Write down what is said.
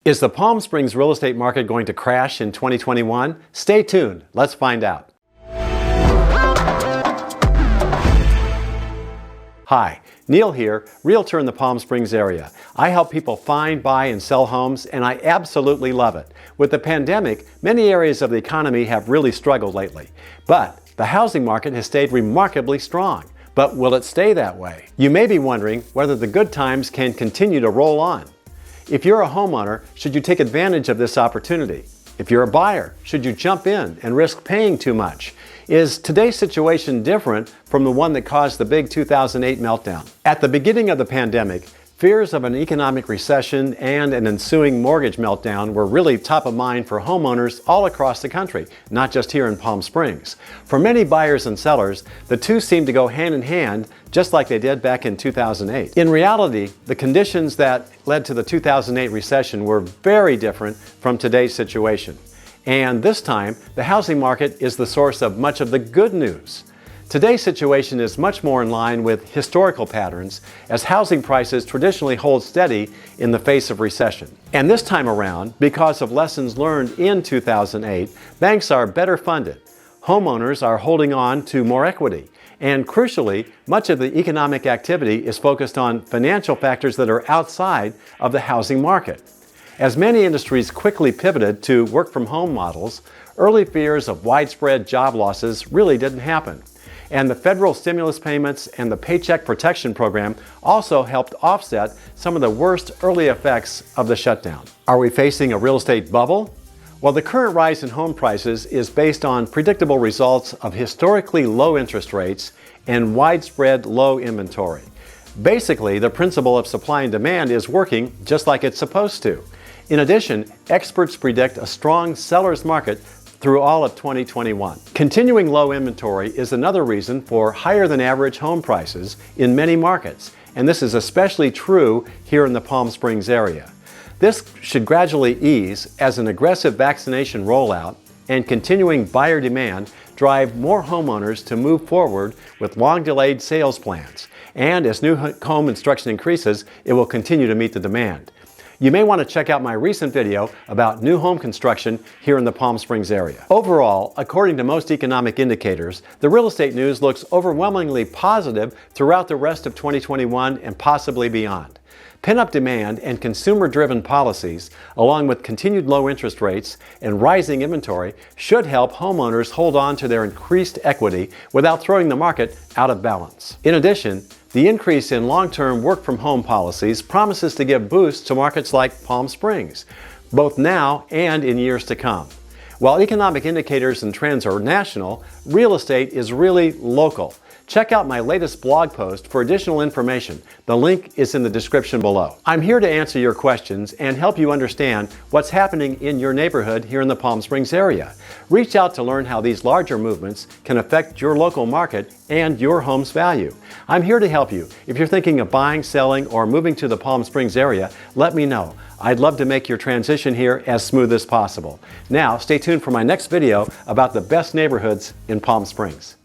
Is the Palm Springs real estate market going to crash in 2021? Stay tuned. Let's find out. Hi, Neil here, realtor in the Palm Springs area. I help people find, buy, and sell homes, and I absolutely love it. With the pandemic, many areas of the economy have really struggled lately. But the housing market has stayed remarkably strong. But will it stay that way? You may be wondering whether the good times can continue to roll on. If you're a homeowner, should you take advantage of this opportunity? If you're a buyer, should you jump in and risk paying too much? Is today's situation different from the one that caused the big 2008 meltdown? At the beginning of the pandemic, fears of an economic recession and an ensuing mortgage meltdown were really top of mind for homeowners all across the country, not just here in Palm Springs. For many buyers and sellers, the two seem to go hand in hand, just like they did back in 2008. In reality, the conditions that led to the 2008 recession were very different from today's situation. And this time, the housing market is the source of much of the good news. Today's situation is much more in line with historical patterns, as housing prices traditionally hold steady in the face of recession. And this time around, because of lessons learned in 2008, banks are better funded. Homeowners are holding on to more equity. And crucially, much of the economic activity is focused on financial factors that are outside of the housing market. As many industries quickly pivoted to work-from-home models, early fears of widespread job losses really didn't happen. And the federal stimulus payments and the Paycheck Protection Program also helped offset some of the worst early effects of the shutdown. Are we facing a real estate bubble? Well, the current rise in home prices is based on predictable results of historically low interest rates and widespread low inventory. Basically, the principle of supply and demand is working just like it's supposed to. In addition, experts predict a strong seller's market through all of 2021. Continuing low inventory is another reason for higher than average home prices in many markets, and this is especially true here in the Palm Springs area. This should gradually ease as an aggressive vaccination rollout and continuing buyer demand drive more homeowners to move forward with long-delayed sales plans. And as new home construction increases, it will continue to meet the demand. You may want to check out my recent video about new home construction here in the Palm Springs area. Overall, according to most economic indicators, the real estate news looks overwhelmingly positive throughout the rest of 2021 and possibly beyond. Pent-up demand and consumer-driven policies, along with continued low interest rates and rising inventory, should help homeowners hold on to their increased equity without throwing the market out of balance. In addition, the increase in long-term work-from-home policies promises to give boosts to markets like Palm Springs, both now and in years to come. While economic indicators and trends are national, real estate is really local. Check out my latest blog post for additional information. The link is in the description below. I'm here to answer your questions and help you understand what's happening in your neighborhood here in the Palm Springs area. Reach out to learn how these larger movements can affect your local market and your home's value. I'm here to help you. If you're thinking of buying, selling, or moving to the Palm Springs area, let me know. I'd love to make your transition here as smooth as possible. Now, stay tuned for my next video about the best neighborhoods in Palm Springs.